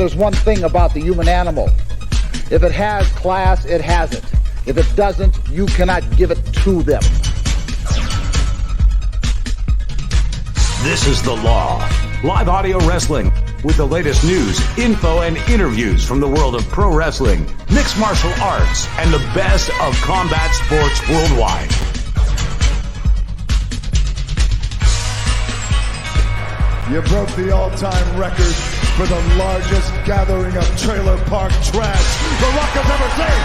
there's one thing about the human animal. If it has class, it has it. If it doesn't, you cannot give it to them. This is The Law, live audio wrestling with the latest news, info, and interviews from the world of pro wrestling, mixed martial arts, and the best of combat sports worldwide. You broke the all-time record for the largest gathering of trailer park trash The Rock has ever seen.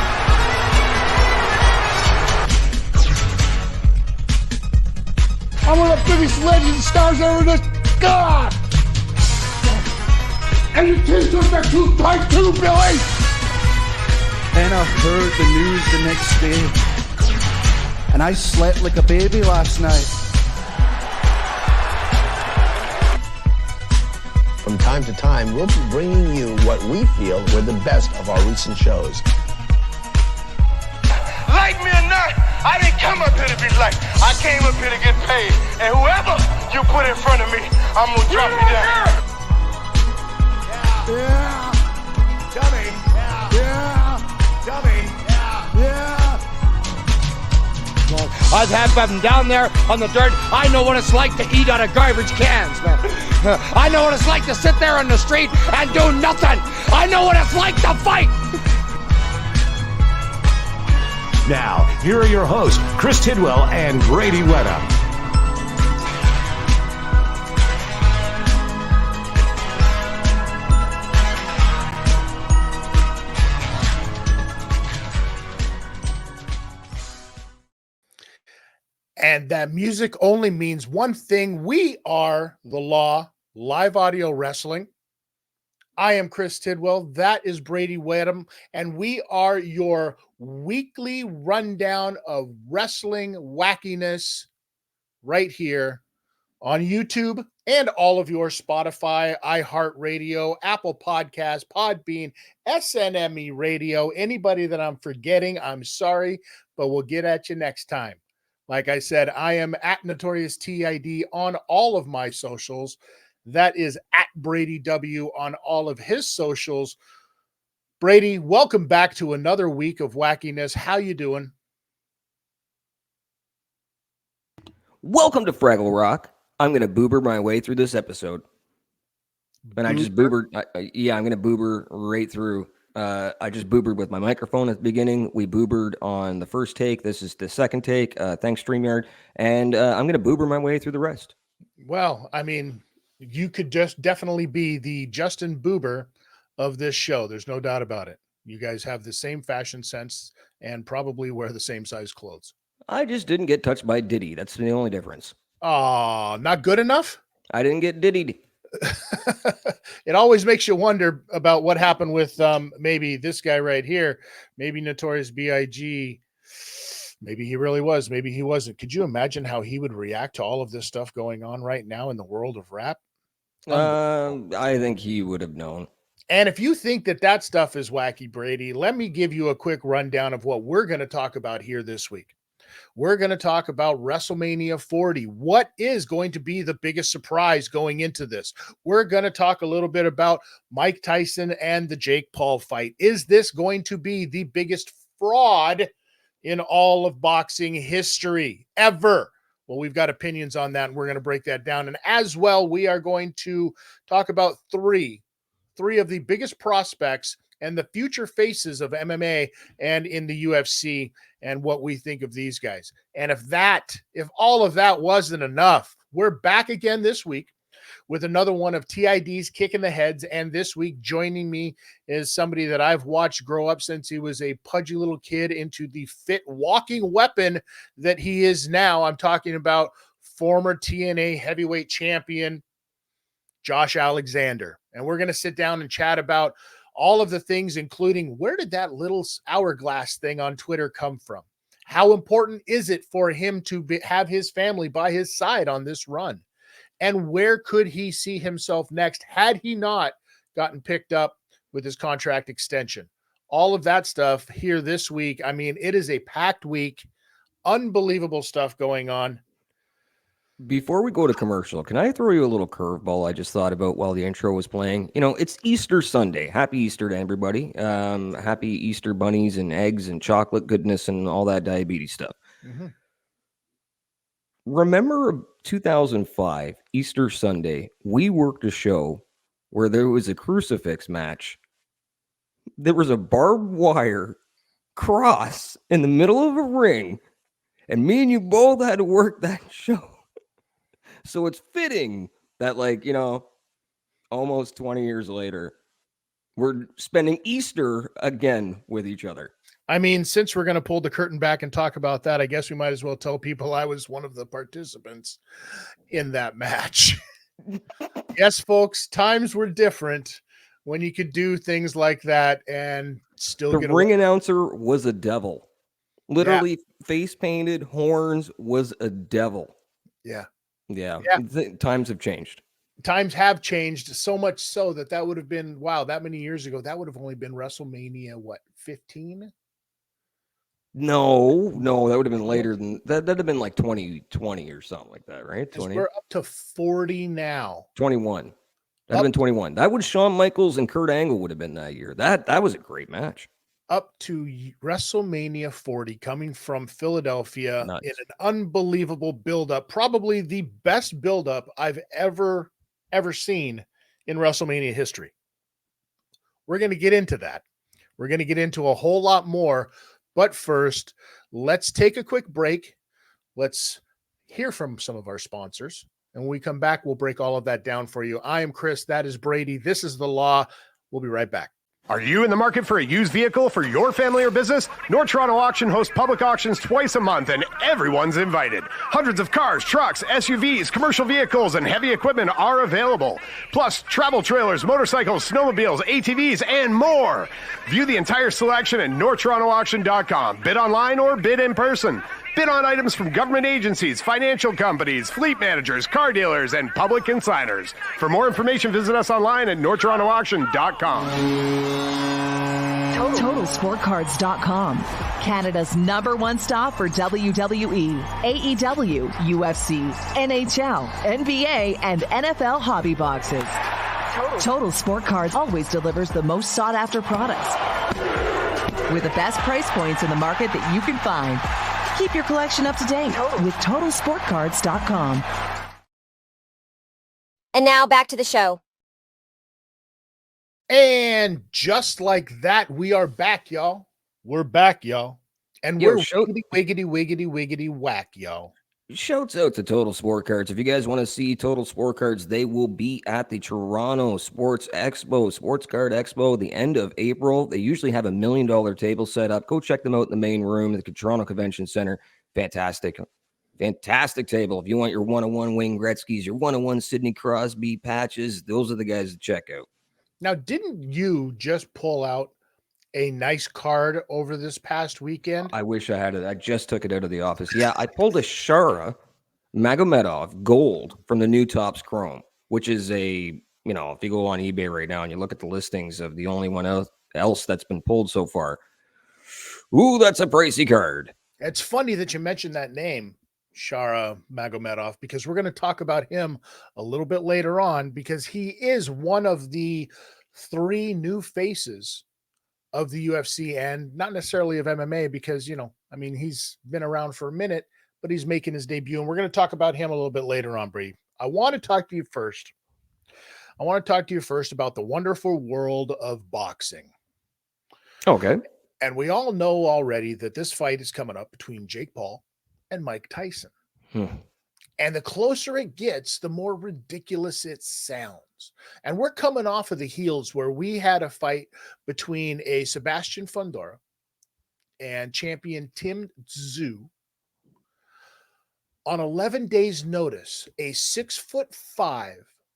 I'm one of the biggest legends stars ever this. God! And your kids took that too tight too, Billy! And I heard the news the next day. And I slept like a baby last night. From time to time, we'll be bringing you what we feel were the best of our recent shows. Like me or not, I didn't come up here to be liked. I came up here to get paid. And whoever you put in front of me, I'm gonna drop you down. Yeah. Dummy. Yeah. Dummy. Yeah. I've had them down there on the dirt. I know what it's like to eat out of garbage cans, man. I know what it's like to sit there on the street and do nothing. I know what it's like to fight. Now, here are your hosts, Chris Tidwell and Bradie Wedham. And that music only means one thing. We are The Law, live audio wrestling. I am Chris Tidwell. That is Bradie Wedham. And we are your weekly rundown of wrestling wackiness right here on YouTube and all of your Spotify, iHeartRadio, Apple Podcasts, Podbean, SNME Radio. Anybody that I'm forgetting, I'm sorry, but we'll get at you next time. Like I said, I am at Notorious TID on all of my socials. That is at Bradie W on all of his socials. Bradie, welcome back to another week of wackiness. How you doing? Welcome to Fraggle Rock. I'm going to boober my way through this episode. And I just boobered. I'm going to boober right through. I just boobered with my microphone at the beginning. We boobered on the first take. This is the second take. Thanks, StreamYard. And I'm going to boober my way through the rest. Well, I mean, you could just definitely be the Justin Bieber of this show. There's no doubt about it. You guys have the same fashion sense and probably wear the same size clothes. I just didn't get touched by Diddy. That's the only difference. Oh, not good enough? I didn't get Diddied. It always makes you wonder about what happened with maybe this guy right here, maybe Notorious B.I.G. Maybe he really was, maybe he wasn't. Could you imagine how he would react to all of this stuff going on right now in the world of rap? I think he would have known. And if you think that that stuff is wacky, Bradie, let me give you a quick rundown of what we're going to talk about here this week. We're going to talk about WrestleMania 40. What is going to be the biggest surprise going into this? We're going to talk a little bit about Mike Tyson and the Jake Paul fight. Is this going to be the biggest fraud in all of boxing history ever? Well, we've got opinions on that, and we're going to break that down. And as well, we are going to talk about three of the biggest prospects and the future faces of MMA and in the UFC and what we think of these guys. And if all of that wasn't enough, we're back again this week with another one of TID's Kicking the Heads. And this week joining me is somebody that I've watched grow up since he was a pudgy little kid into the fit walking weapon that he is now. I'm talking about former TNA heavyweight champion, Josh Alexander. And we're going to sit down and chat about all of the things, including where did that little hourglass thing on Twitter come from? How important is it for him to have his family by his side on this run? And where could he see himself next had he not gotten picked up with his contract extension? All of that stuff here this week. I mean, it is a packed week. Unbelievable stuff going on. Before we go to commercial, can I throw you a little curveball I just thought about while the intro was playing? You know, it's Easter Sunday. Happy Easter to everybody. Happy Easter bunnies and eggs and chocolate goodness and all that diabetes stuff. Mm-hmm. Remember 2005, Easter Sunday, we worked a show where there was a crucifix match. There was a barbed wire cross in the middle of a ring, and me and you both had to work that show. So it's fitting that, like, you know, almost 20 years later, we're spending Easter again with each other. I mean, since we're going to pull the curtain back and talk about that, I guess we might as well tell people I was one of the participants in that match. Yes, folks, times were different when you could do things like that and still the get ring away. Announcer was a devil. Literally face painted, horns, was a devil. Yeah. Yeah. Times have changed. Times have changed so much so that would have been, wow, that many years ago, that would have only been WrestleMania, what, 15? No, that would have been later than that. That'd have been like 2020 or something like that, right? 20. We're up to 40 now. 21. That'd have been 21. That would Shawn Michaels and Kurt Angle would have been that year. That was a great match. Up to WrestleMania 40, coming from Philadelphia. Nuts. In an unbelievable buildup, probably the best buildup I've ever seen in WrestleMania history. We're going to get into that. We're going to get into a whole lot more. But first, let's take a quick break. Let's hear from some of our sponsors. And when we come back, we'll break all of that down for you. I am Chris. That is Bradie. This is The Law. We'll be right back. Are you in the market for a used vehicle for your family or business? North Toronto Auction hosts public auctions twice a month, and everyone's invited. Hundreds of cars, trucks, SUVs, commercial vehicles, and heavy equipment are available. Plus, travel trailers, motorcycles, snowmobiles, ATVs, and more. View the entire selection at NorthTorontoAuction.com. Bid online or bid in person. Bid on items from government agencies, financial companies, fleet managers, car dealers, and public consigners. For more information, visit us online at NorthTorontoAuction.com. TotalSportCards.com, Canada's #1 stop for WWE, AEW, UFC, NHL, NBA, and NFL hobby boxes. Total Sport Cards always delivers the most sought-after products with the best price points in the market that you can find. Keep your collection up to date with TotalSportCards.com. And now back to the show. And just like that, we are back, y'all. We're back, y'all. And we're wiggity whack, y'all. Shouts out to Total Sport Cards. If you guys want to see Total Sport Cards, they will be at the Toronto Sports Expo, Sports Card Expo, the end of April. They usually have $1 million table set up. Go check them out in the main room at the Toronto Convention Center. Fantastic table. If you want your one-on-one Wayne Gretzky's, your one-on-one Sidney Crosby patches, those are the guys to check out. Now, didn't you just pull out a nice card over this past weekend? I wish I had it. I just took it out of the office. Yeah, I pulled a Shara Magomedov gold from the New Tops Chrome, which is if you go on eBay right now and you look at the listings of the only one else that's been pulled so far. Ooh, that's a pricey card. It's funny that you mentioned that name, Shara Magomedov, because we're going to talk about him a little bit later on, because he is one of the 3 new faces of the UFC, and not necessarily of MMA, because, he's been around for a minute, but he's making his debut, and we're going to talk about him a little bit later on, Bree. I want to talk to you first about the wonderful world of boxing. Okay. And we all know already that this fight is coming up between Jake Paul and Mike Tyson. And the closer it gets, the more ridiculous it sounds. And we're coming off of the heels where we had a fight between a Sebastian Fundora and champion Tim Tszyu. On 11 days' notice, a 6'5",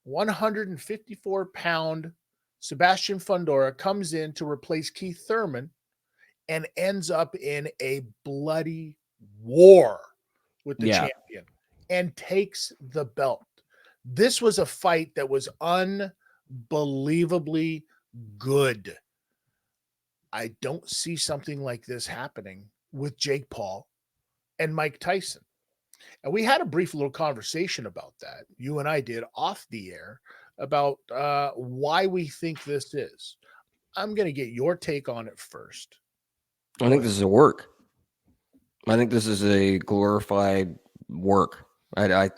154-pound Sebastian Fundora comes in to replace Keith Thurman and ends up in a bloody war with the champion and takes the belt. This was a fight that was unbelievably good. I don't see something like this happening with Jake Paul and Mike Tyson. And we had a brief little conversation about that. You and I did off the air about why we think this is. I'm going to get your take on it first. I think this is a work. I think this is a glorified work. I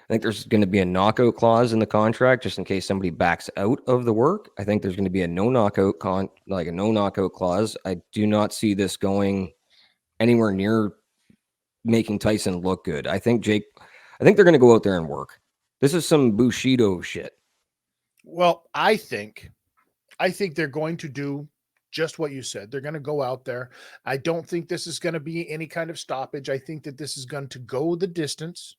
think there's going to be a knockout clause in the contract just in case somebody backs out of the work. I think there's going to be a no knockout clause. I do not see this going anywhere near making Tyson look good. I think they're going to go out there and work. This is some Bushido shit. Well, I think they're going to do just what you said. They're going to go out there. I don't think this is going to be any kind of stoppage. I think that this is going to go the distance.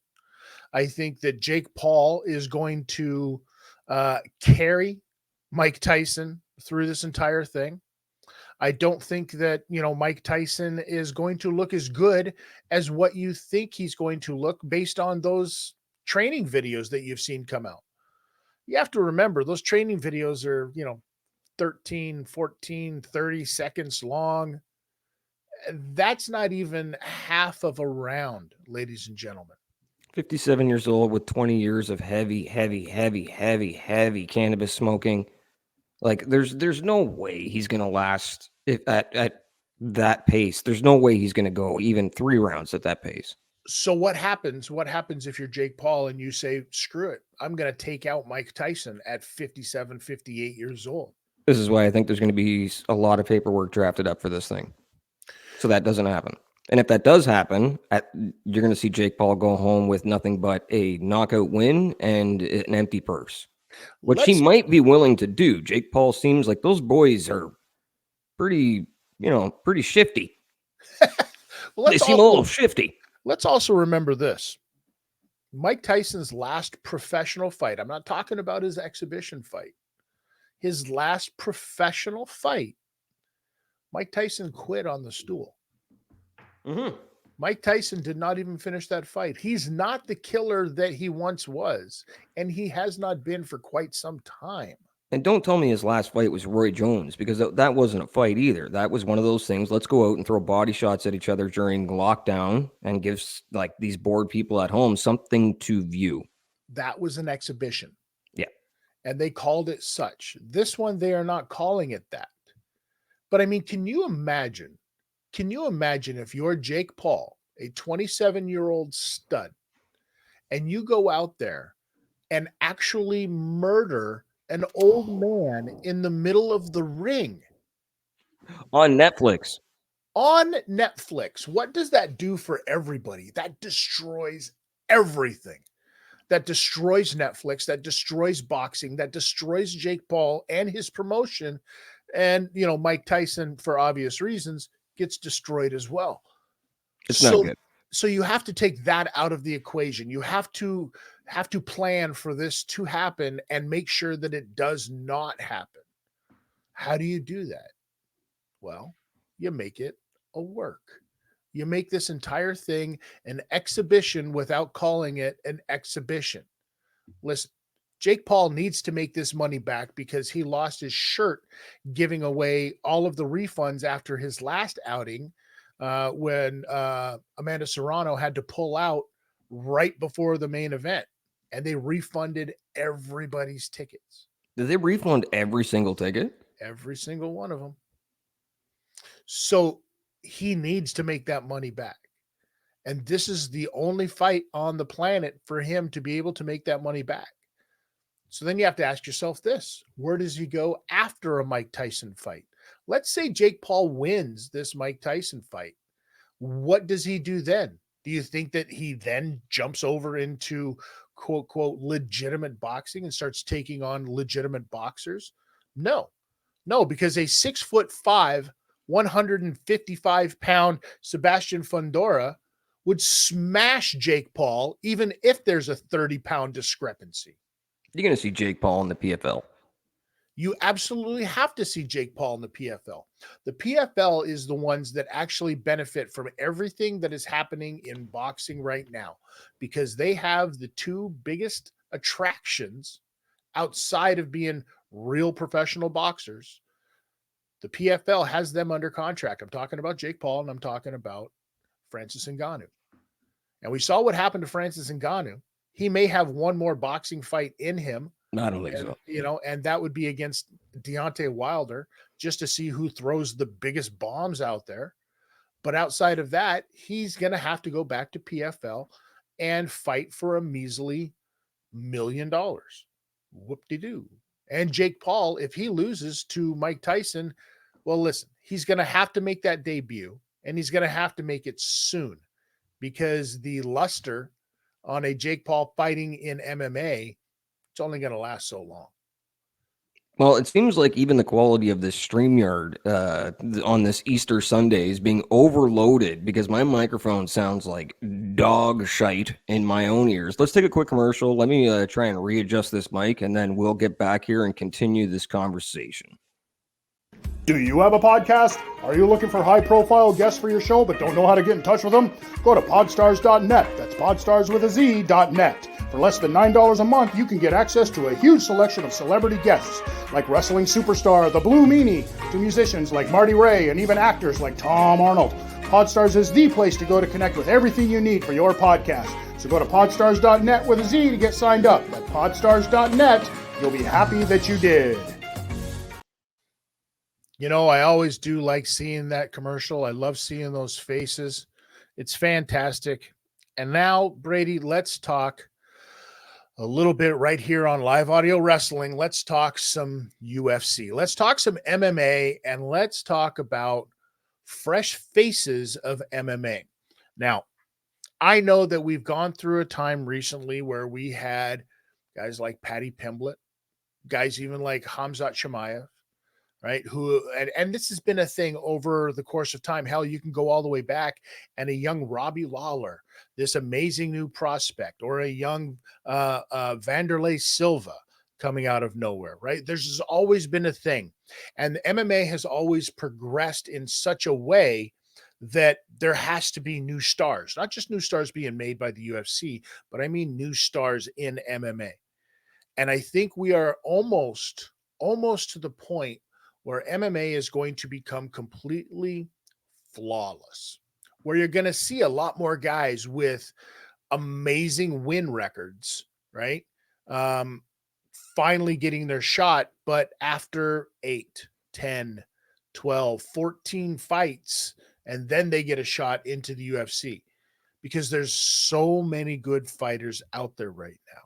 I think that Jake Paul is going to carry Mike Tyson through this entire thing. I don't think that, Mike Tyson is going to look as good as what you think he's going to look based on those training videos that you've seen come out. You have to remember those training videos are, 13, 14, 30 seconds long. That's not even half of a round, ladies and gentlemen. 57 years old with 20 years of heavy cannabis smoking. Like there's no way he's going to last at that pace. There's no way he's going to go even 3 rounds at that pace. So what happens? What happens if you're Jake Paul and you say, screw it, I'm going to take out Mike Tyson at 57, 58 years old? This is why I think there's going to be a lot of paperwork drafted up for this thing. So that doesn't happen. And if that does happen, you're going to see Jake Paul go home with nothing but a knockout win and an empty purse, which he might be willing to do. Jake Paul seems like those boys are pretty shifty. They seem a little shifty. Let's also remember this. Mike Tyson's last professional fight, I'm not talking about his exhibition fight. His last professional fight, Mike Tyson quit on the stool. Mm-hmm. Mike Tyson did not even finish that fight. He's not the killer that he once was, and he has not been for quite some time. And don't tell me his last fight was Roy Jones, because that wasn't a fight either. That was one of those things. Let's go out and throw body shots at each other during lockdown and give like these bored people at home something to view. That was an exhibition. Yeah. And they called it such. This one, they are not calling it that. But I mean, can you imagine if you're Jake Paul, a 27-year-old stud, and you go out there and actually murder an old man in the middle of the ring? On Netflix. On Netflix. What does that do for everybody? That destroys everything. That destroys Netflix, that destroys boxing, that destroys Jake Paul and his promotion. And, Mike Tyson, for obvious reasons, gets destroyed as well. It's not good. So you have to take that out of the equation. You have to plan for this to happen and make sure that it does not happen. How do you do that? Well, you make it a work. You make this entire thing an exhibition without calling it an exhibition. Listen, Jake Paul needs to make this money back because he lost his shirt giving away all of the refunds after his last outing when Amanda Serrano had to pull out right before the main event, and they refunded everybody's tickets. Did they refund every single ticket? Every single one of them. So he needs to make that money back. And this is the only fight on the planet for him to be able to make that money back. So then you have to ask yourself this: where does he go after a Mike Tyson fight? Let's say Jake Paul wins this Mike Tyson fight. What does he do then? Do you think that he then jumps over into quote, quote, legitimate boxing and starts taking on legitimate boxers? No, because a 6'5", 155-pound Sebastian Fundora would smash Jake Paul, even if there's a 30-pound discrepancy. You're going to see Jake Paul in the PFL. You absolutely have to see Jake Paul in the PFL. The PFL is the ones that actually benefit from everything that is happening in boxing right now, because they have the two biggest attractions outside of being real professional boxers. The PFL has them under contract. I'm talking about Jake Paul and I'm talking about Francis Ngannou. And we saw what happened to Francis Ngannou. He may have one more boxing fight in him. I don't think so. You know, and that would be against Deontay Wilder, just to see who throws the biggest bombs out there. But outside of that, he's going to have to go back to PFL and fight for a measly $1 million. Whoop-de-doo. And Jake Paul, if he loses to Mike Tyson, well, listen, he's going to have to make that debut, and he's going to have to make it soon, because the luster on a Jake Paul fighting in MMA, it's only going to last so long. Well, it seems like even the quality of this StreamYard on this Easter Sunday is being overloaded because my microphone sounds like dog shite in my own ears. Let's take a quick commercial. Let me try and readjust this mic, and then we'll get back here and continue this conversation. Do you have a podcast? Are you looking for high-profile guests for your show but don't know how to get in touch with them? Go to PodStarz.net. That's PodStarz with a Z.net. For less than $9 a month, you can get access to a huge selection of celebrity guests, like wrestling superstar The Blue Meanie, to musicians like Marty Ray, and even actors like Tom Arnold. PodStarz is the place to go to connect with everything you need for your podcast. So go to PodStarz.net with a Z to get signed up. At PodStarz.net, you'll be happy that you did. You know, I always do like seeing that commercial. I love seeing those faces. It's fantastic. And now, Bradie, let's talk a little bit right here on Live Audio Wrestling. Let's talk some UFC. Let's talk some MMA, and let's talk about fresh faces of MMA. Now, I know that we've gone through a time recently where we had guys like Paddy Pimblett, guys even like Khamzat Chimaev, right? And this has been a thing over the course of time. Hell, you can go all the way back, and a young Robbie Lawler, this amazing new prospect, or a young Vanderlei Silva coming out of nowhere, right? There's always been a thing. And MMA has always progressed in such a way that there has to be new stars, not just new stars being made by the UFC, but I mean new stars in MMA. And I think we are almost to the point where MMA is going to become completely flawless, where you're going to see a lot more guys with amazing win records, right? Finally getting their shot, but after 8, 10, 12, 14 fights, and then they get a shot into the UFC, because there's so many good fighters out there right now.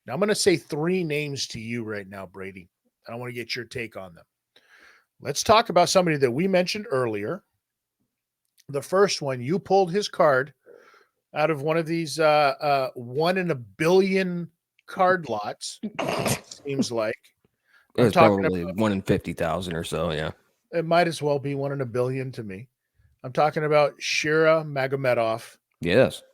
Now, I'm going to say 3 names to you right now, Bradie. I want to get your take on them. Let's talk about somebody that we mentioned earlier. The first one, you pulled his card out of one of these 1 in a billion card lots, seems like. It's probably 1 in 50,000 or so, yeah. It might as well be 1 in a billion to me. I'm talking about Shira Magomedov. Yes.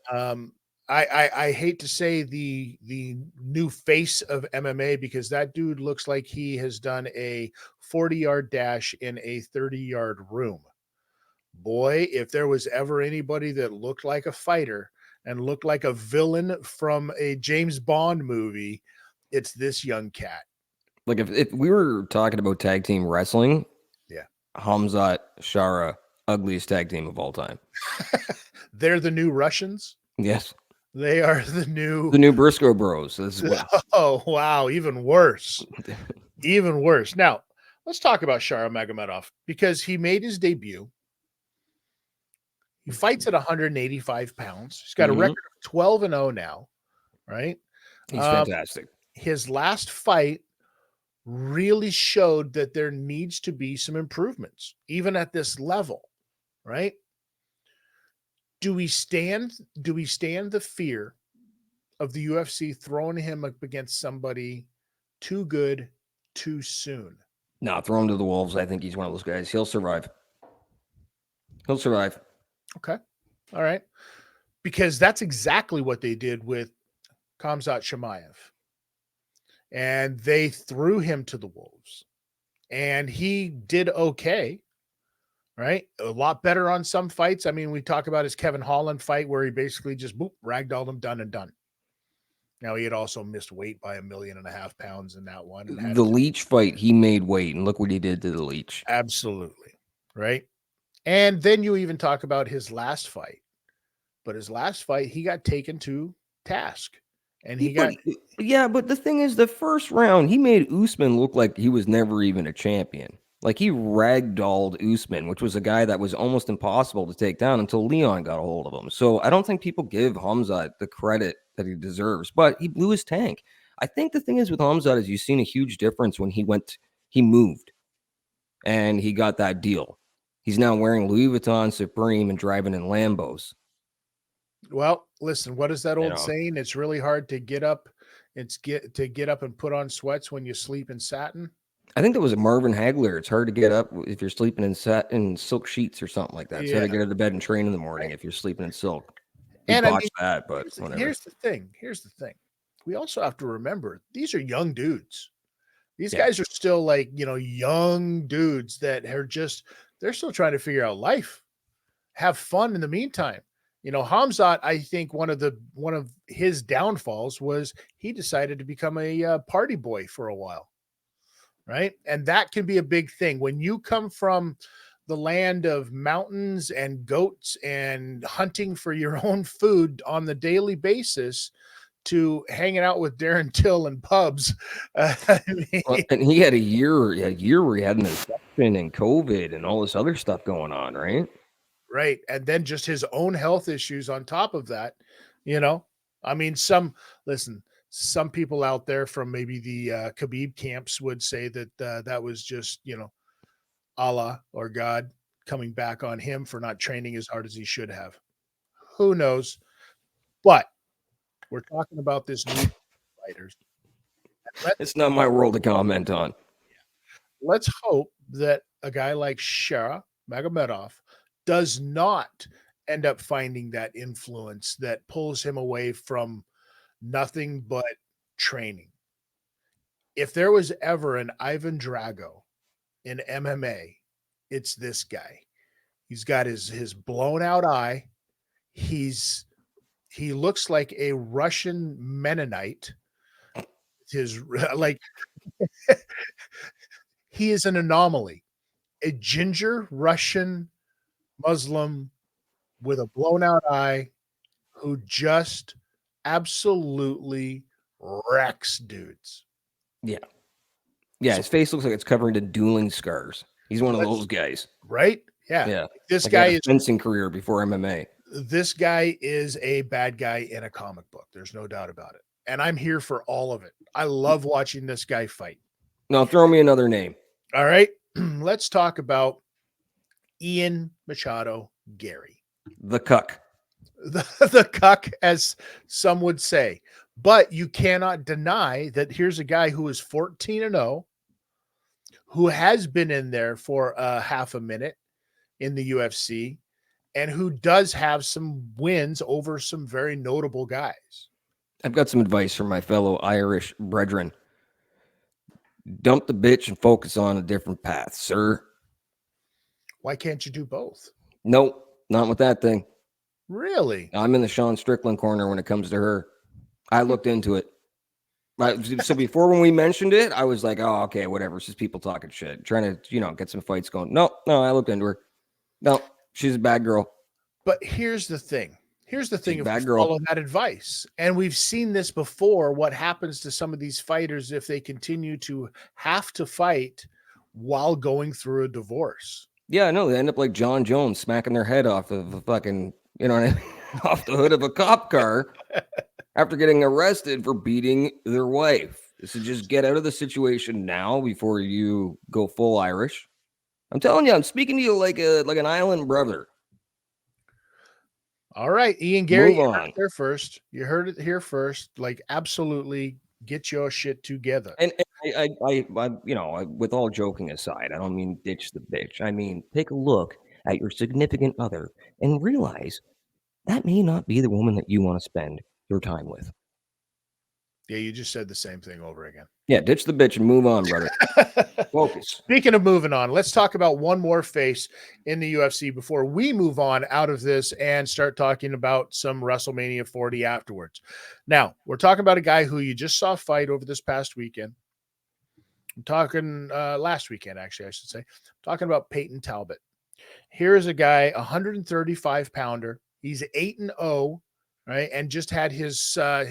I hate to say the new face of MMA, because that dude looks like he has done a 40-yard dash in a 30-yard room. Boy, if there was ever anybody that looked like a fighter and looked like a villain from a James Bond movie, it's this young cat. Like if we were talking about tag team wrestling, yeah, Khamzat, Shara, ugliest tag team of all time. They're the new Russians. Yes. They are the new Briscoe Bros. Oh, wow. Even worse. Even worse. Now, let's talk about Shara Magomedov, because he made his debut. He fights at 185 pounds. He's got a record of 12-0 now, right? He's fantastic. His last fight really showed that there needs to be some improvements, even at this level, right? Do we stand the fear of the UFC throwing him up against somebody too good too soon? No, throw him to the wolves. I think he's one of those guys. He'll survive. Okay. All right. Because that's exactly what they did with Khamzat Chimaev. And they threw him to the wolves. And he did okay. Right? A lot better on some fights. I mean, we talk about his Kevin Holland fight where he basically just ragdolled him, done and done. Now, he had also missed weight by 1.5 million pounds in that one. The Leech fight, he made weight, and look what he did to the Leech. Absolutely. Right? And then you even talk about his last fight, but his last fight, he got taken to task. And but the thing is, the first round, he made Usman look like he was never even a champion. Like, he ragdolled Usman, which was a guy that was almost impossible to take down until Leon got a hold of him. So I don't think people give Hamzat the credit that he deserves, but he blew his tank. I think the thing is with Hamzat is you've seen a huge difference when he moved and he got that deal. He's now wearing Louis Vuitton Supreme and driving in Lambos. Well, listen, what is that old saying? It's really hard to get up. Get up and put on sweats when you sleep in satin. I think that was a Marvin Hagler. It's hard to get up if you're sleeping in silk sheets or something like that. It's hard to get out of bed and train in the morning if you're sleeping in silk. And But whatever. Here's the thing. We also have to remember these are young dudes. These guys are still like, young dudes that are they're still trying to figure out life, have fun in the meantime. Hamzat, I think one of his downfalls was he decided to become a party boy for a while. Right. And that can be a big thing when you come from the land of mountains and goats and hunting for your own food on the daily basis to hanging out with Darren Till in pubs. And he had a year where he had an infection and COVID and all this other stuff going on. Right. And then just his own health issues on top of that, some people out there from maybe the Khabib camps would say that that was just, Allah or God coming back on him for not training as hard as he should have. Who knows? But we're talking about this new fighters. It's not my world to comment on. Let's hope that a guy like Shara Magomedov does not end up finding that influence that pulls him away from nothing but training. If there was ever an Ivan Drago in MMA, it's this guy. He's got his blown out eye. He looks like a Russian Mennonite. He is an anomaly. A ginger Russian Muslim with a blown out eye who just absolutely wrecks dudes. Yeah. His face looks like it's covered in dueling scars. He's one of those guys. Right? Yeah. This like guy is a fencing career before MMA. This guy is a bad guy in a comic book. There's no doubt about it. And I'm here for all of it. I love watching this guy fight. Now throw me another name. All right. Let's talk about Ian Machado Gary. The cuck. The cuck, as some would say. But you cannot deny that here's a guy who is 14-0, who has been in there for half a minute in the UFC, and who does have some wins over some very notable guys. I've got some advice from my fellow Irish brethren. Dump the bitch and focus on a different path, sir. Why can't you do both? Nope, not with that thing. Really? I'm in the Sean Strickland corner when it comes to her. I looked into it. So before when we mentioned it, I was like, oh, okay, whatever. It's just people talking shit, trying to, get some fights going. No, I looked into her. No, she's a bad girl. But here's the thing. If we follow that advice, and we've seen this before, what happens to some of these fighters if they continue to have to fight while going through a divorce? Yeah, no, they end up like John Jones smacking their head off of a fucking, off the hood of a cop car after getting arrested for beating their wife. So just get out of the situation now before you go full Irish. I'm telling you, I'm speaking to you like an island brother. All right, Ian Gary, you heard it there first. You heard it here first. Like, absolutely get your shit together. And I with all joking aside, I don't mean ditch the bitch. I mean, take a look at your significant other and realize that may not be the woman that you want to spend your time with. Yeah, you just said the same thing over again. Yeah, ditch the bitch and move on, brother. Focus. Speaking of moving on, let's talk about one more face in the UFC before we move on out of this and start talking about some WrestleMania 40 afterwards. Now, we're talking about a guy who you just saw fight over this past weekend. I'm talking last weekend, actually, I should say. I'm talking about Peyton Talbot. Here is a guy, 135-pounder, He's 8-0, right? And just had his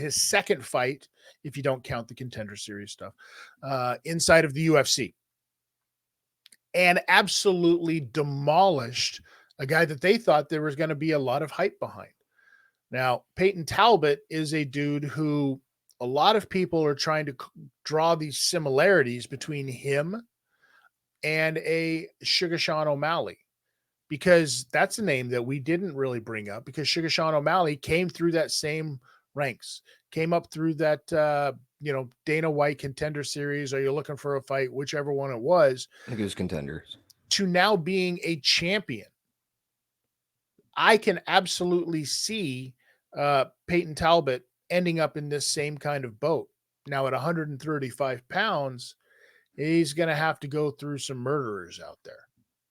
second fight, if you don't count the Contender Series stuff, inside of the UFC. And absolutely demolished a guy that they thought there was going to be a lot of hype behind. Now, Peyton Talbot is a dude who a lot of people are trying to draw these similarities between him and a Sugar Sean O'Malley, because that's a name that we didn't really bring up, because Sugar Sean O'Malley came through that same ranks, came up through that, Dana White Contender Series. Are you looking for a fight? Whichever one it was. I think it was Contenders. To now being a champion. I can absolutely see Peyton Talbot ending up in this same kind of boat. Now at 135 pounds, he's going to have to go through some murderers out there.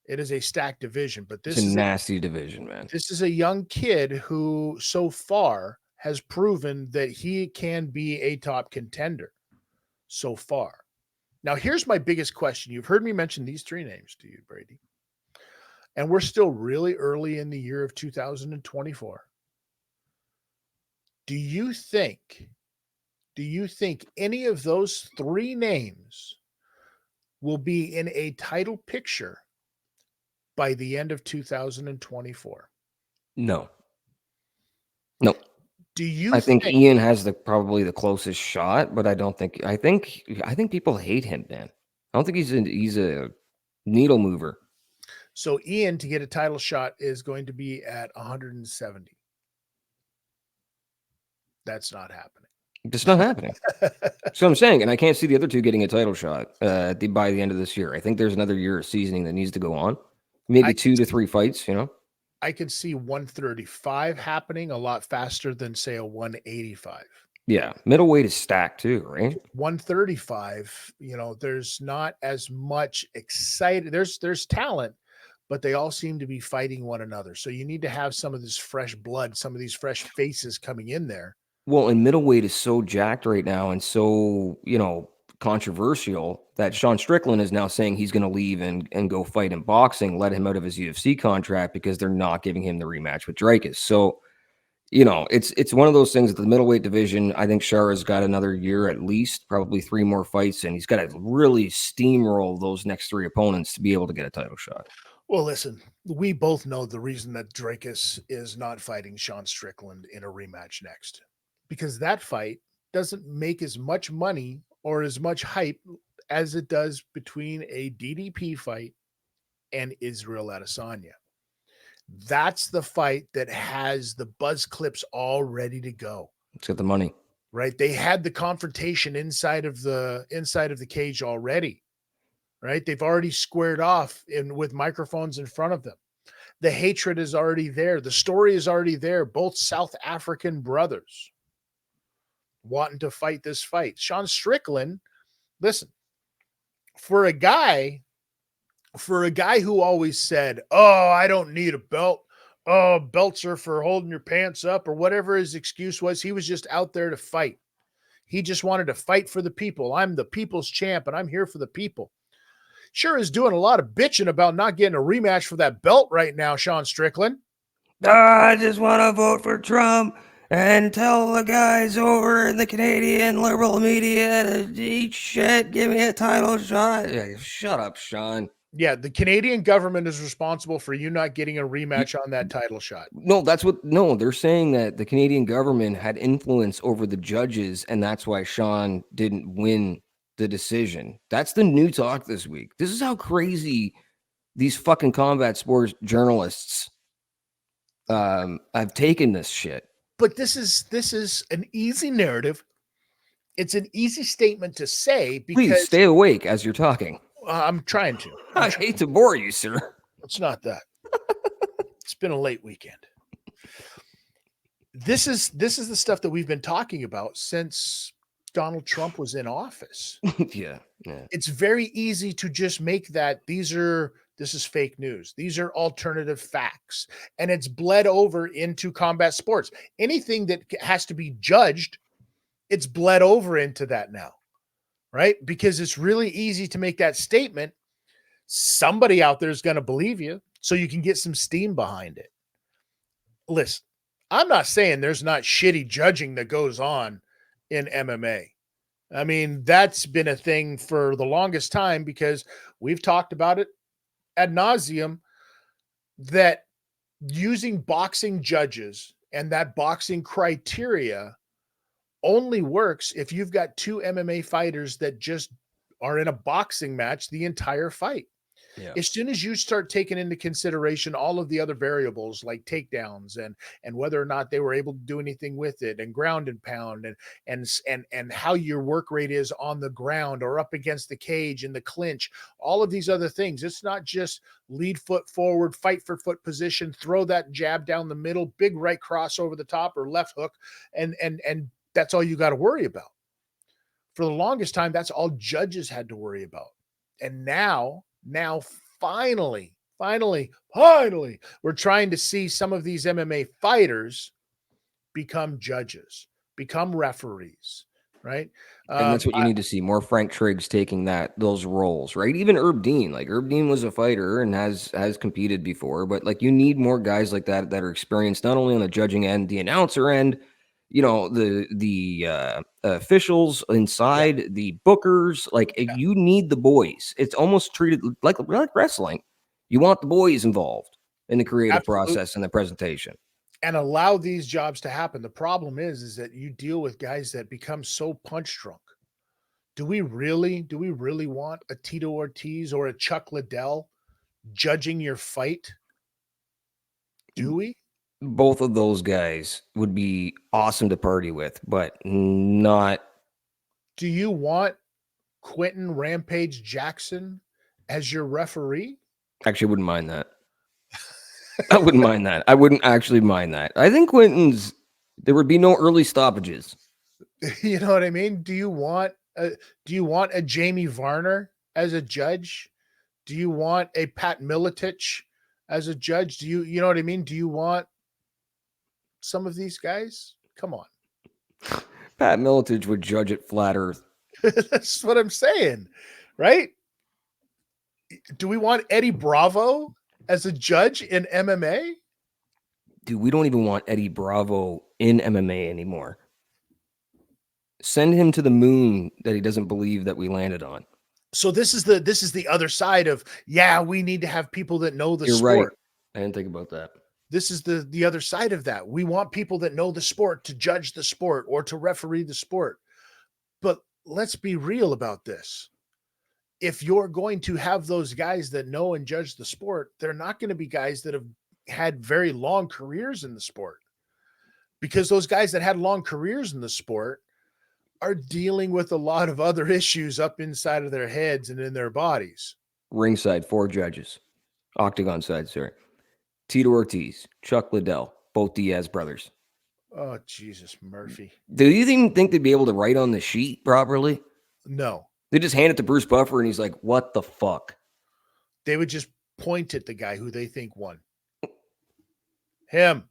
It is a stacked division, but this is a nasty division, man. This is a young kid who so far has proven that he can be a top contender so far. Now, here's my biggest question. You've heard me mention these three names to you, Bradie, and we're still really early in the year of 2024. Do you think any of those three names will be in a title picture by the end of 2024? No. I think Ian has probably the closest shot, but I think people hate him, man. I don't think he's a needle mover. So Ian, to get a title shot, is going to be at 170. That's not happening. It's not happening. So I'm saying, and I can't see the other two getting a title shot by the end of this year. I think there's another year of seasoning that needs to go on. Maybe 2 to 3 fights, I could see 135 happening a lot faster than, say, a 185. Yeah, middleweight is stacked too, right? 135, there's not as much excited. There's talent, but they all seem to be fighting one another. So you need to have some of this fresh blood, some of these fresh faces coming in there. Well, and middleweight is so jacked right now and so, controversial that Sean Strickland is now saying he's going to leave and go fight in boxing, let him out of his UFC contract because they're not giving him the rematch with Dreykus. So, it's one of those things that the middleweight division, I think Shara's got another year at least, probably 3 more fights, and he's got to really steamroll those next 3 opponents to be able to get a title shot. Well, listen, we both know the reason that Dreykus is not fighting Sean Strickland in a rematch next, because that fight doesn't make as much money or as much hype as it does between a DDP fight and Israel Adesanya. That's the fight that has the buzz clips all ready to go. It's got the money. Right? They had the confrontation inside of the cage already. Right? They've already squared off with microphones in front of them. The hatred is already there. The story is already there. Both South African brothers wanting to fight this fight. Sean Strickland, listen, for a guy who always said, "Oh, I don't need a belt. Oh, belts are for holding your pants up," or whatever his excuse was, he was just out there to fight. He just wanted to fight for the people. I'm the people's champ, and I'm here for the people. Sure is doing a lot of bitching about not getting a rematch for that belt right now, Sean Strickland. I just want to vote for Trump and tell the guys over in the Canadian liberal media to eat shit, give me a title shot. Yeah, shut up, Sean. Yeah, the Canadian government is responsible for you not getting a rematch on that title shot. No, they're saying that the Canadian government had influence over the judges, and that's why Sean didn't win the decision. That's the new talk this week. This is how crazy these fucking combat sports journalists have taken this shit. But this is an easy narrative. It's an easy statement to say because... Please stay awake as you're talking. I'm trying to. I hate to bore you, sir. It's not that. It's been a late weekend. This is the stuff that we've been talking about since Donald Trump was in office. Yeah. It's very easy to just make that this is fake news. These are alternative facts. And it's bled over into combat sports. Anything that has to be judged, it's bled over into that now, right? Because it's really easy to make that statement. Somebody out there is going to believe you, so you can get some steam behind it. listen, I'm not saying there's not shitty judging that goes on in MMA. I mean, that's been a thing for the longest time because we've talked about it ad nauseum that using boxing judges and that boxing criteria only works if you've got two MMA fighters that just are in a boxing match the entire fight. Yeah. As soon as you start taking into consideration all of the other variables like takedowns and whether or not they were able to do anything with it and ground and pound and how your work rate is on the ground or up against the cage in the clinch, all of these other things, it's not just lead foot forward, fight for foot position, throw that jab down the middle, big right cross over the top or left hook, and that's all you got to worry about. For the longest time, that's all judges had to worry about. And now finally, we're trying to see some of these MMA fighters become judges, become referees, right? And that's what you need to see, more Frank Triggs taking those roles, right? Even Herb Dean, like Herb Dean was a fighter and has competed before, but like you need more guys like that are experienced, not only on the judging end, the announcer end, you know, the officials inside, the bookers, like you need the boys. It's almost treated like wrestling. You want the boys involved in the creative process and the presentation. And allow these jobs to happen. The problem is that you deal with guys that become so punch drunk. Do we really want a Tito Ortiz or a Chuck Liddell judging your fight? Do we? Both of those guys would be awesome to party with, but not. Do you want Quentin Rampage Jackson as your referee? Actually, I wouldn't mind that. I wouldn't mind that. I wouldn't actually mind that. I think there would be no early stoppages. You know what I mean? Do you want a Jamie Varner as a judge? Do you want a Pat Miletich as a judge? Do you know what I mean? Do you want some of these guys? Come on. Pat Miletich would judge it flat earth. That's what I'm saying, right? Do we want Eddie Bravo as a judge in MMA? Dude, we don't even want Eddie Bravo in MMA anymore. Send him to the moon that he doesn't believe that we landed on. So this is the other side of, we need to have people that know the You're sport. right. I didn't think about that. This is the other side of that. We want people that know the sport to judge the sport or to referee the sport. But let's be real about this. If you're going to have those guys that know and judge the sport, they're not going to be guys that have had very long careers in the sport, because those guys that had long careers in the sport are dealing with a lot of other issues up inside of their heads and in their bodies. Ringside, 4 judges. Octagon side, sorry. Tito Ortiz, Chuck Liddell, both Diaz brothers. Oh, Jesus, Murphy. Do you even think they'd be able to write on the sheet properly? No. They just hand it to Bruce Buffer and he's like, what the fuck? They would just point at the guy who they think won. Him.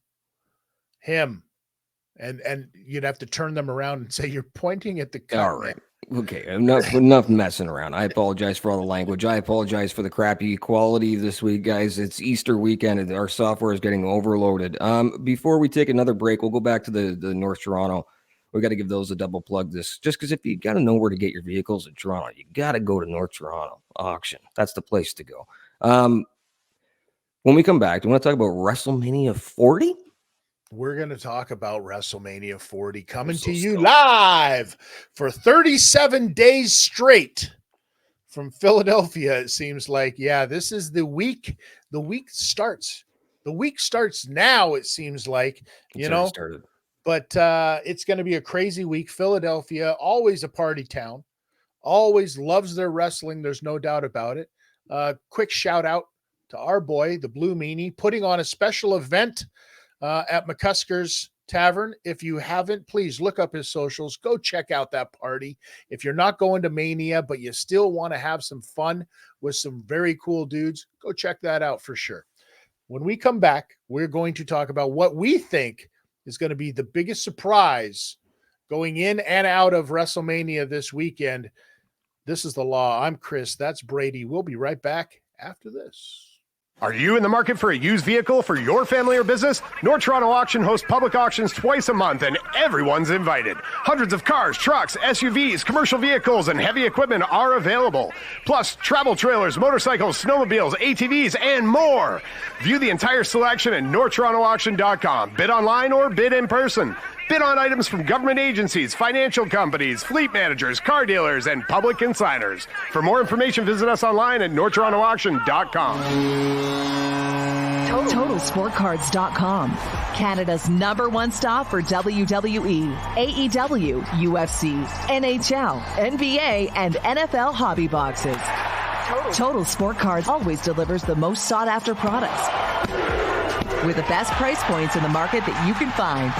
And you'd have to turn them around and say, you're pointing at the guy. All right. Okay. Enough messing around. I apologize for all the language. I apologize for the crappy quality this week, guys. It's Easter weekend and our software is getting overloaded. Before we take another break, we'll go back to the North Toronto. We got to give those a double plug just because if you got to know where to get your vehicles in Toronto, you got to go to North Toronto Auction. That's the place to go. When we come back, do you want to talk about WrestleMania 40? We're going to talk about WrestleMania 40 coming to you live for 37 days straight from Philadelphia. It seems like, this is the week. The week starts. The week starts now, it seems like, started. But it's going to be a crazy week. Philadelphia, always a party town, always loves their wrestling. There's no doubt about it. Quick shout out to our boy, the Blue Meanie, putting on a special event at McCusker's Tavern. If you haven't, please look up his socials. Go check out that party. If you're not going to Mania, but you still want to have some fun with some very cool dudes, go check that out for sure. When we come back, we're going to talk about what we think is going to be the biggest surprise going in and out of WrestleMania this weekend. This is The Law. I'm Chris. That's Bradie. We'll be right back after this. Are you in the market for a used vehicle for your family or business? North Toronto Auction hosts public auctions twice a month, and everyone's invited. Hundreds of cars, trucks, SUVs, commercial vehicles, and heavy equipment are available. Plus, travel trailers, motorcycles, snowmobiles, ATVs, and more. View the entire selection at northtorontoauction.com. Bid online or bid in person. Bid on items from government agencies, financial companies, fleet managers, car dealers, and public consigners. For more information, visit us online at northtorontoauction.com. TotalSportCards.com, Canada's #1 stop for WWE, AEW, UFC, NHL, NBA, and NFL hobby boxes. Total Sport Cards always delivers the most sought-after products with the best price points in the market that you can find.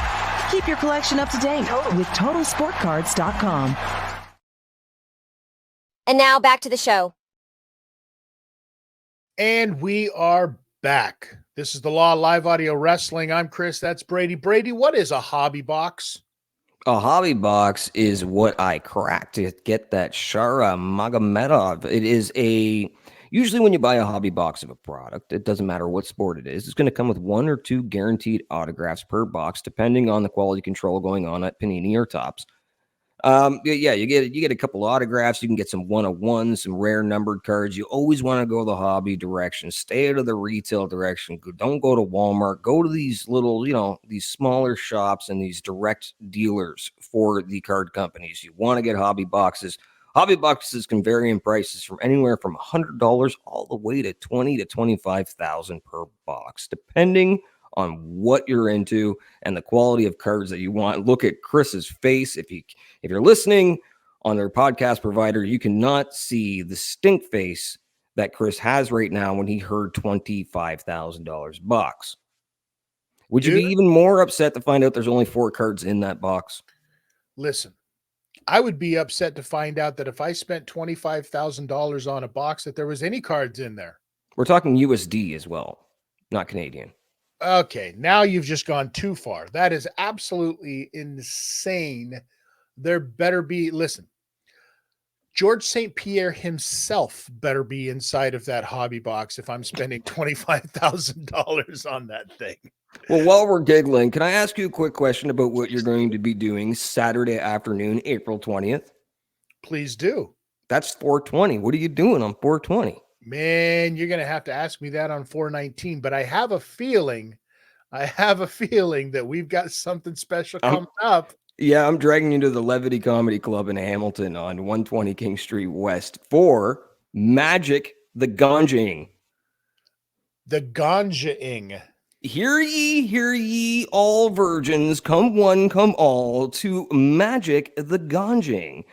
Keep your collection up to date with TotalSportCards.com. And now back to the show. And we are back. This is the Law Live Audio Wrestling. I'm Chris. That's Bradie. Bradie, what is a hobby box? A hobby box is what I cracked to get that Shara Magomedov. It is usually when you buy a hobby box of a product, it doesn't matter what sport it is, it's going to come with 1 or 2 guaranteed autographs per box, depending on the quality control going on at Panini or Topps. Yeah, you get a couple autographs. You can get some 1-of-1s, some rare numbered cards. You always want to go the hobby direction. Stay out of the retail direction. Don't go to Walmart. Go to these little, these smaller shops and these direct dealers for the card companies. You want to get hobby boxes. Hobby boxes can vary in prices from anywhere from $100 all the way to $20,000 to $25,000 per box, depending on what you're into and the quality of cards that you want. Look at Chris's face. If you're listening on their podcast provider, you cannot see the stink face that Chris has right now when he heard $25,000 box. Would you be even more upset to find out there's only 4 cards in that box? Listen, I would be upset to find out that if I spent $25,000 on a box, that there was any cards in there. We're talking USD as well, not Canadian. Okay, now you've just gone too far. That is absolutely insane. There better be, listen, George St. Pierre himself better be inside of that hobby box if I'm spending $25,000 on that thing. Well, while we're giggling, can I ask you a quick question about what you're going to be doing Saturday afternoon, April 20th? Please do. That's 420. What are you doing on 420? Man, you're going to have to ask me that on 419, but I have a feeling that we've got something special coming up. Yeah, I'm dragging you to the Levity Comedy Club in Hamilton on 120 King Street West for Magic the Ganjing. The Ganjing. Hear ye, all virgins, come one, come all, to Magic the Ganjing.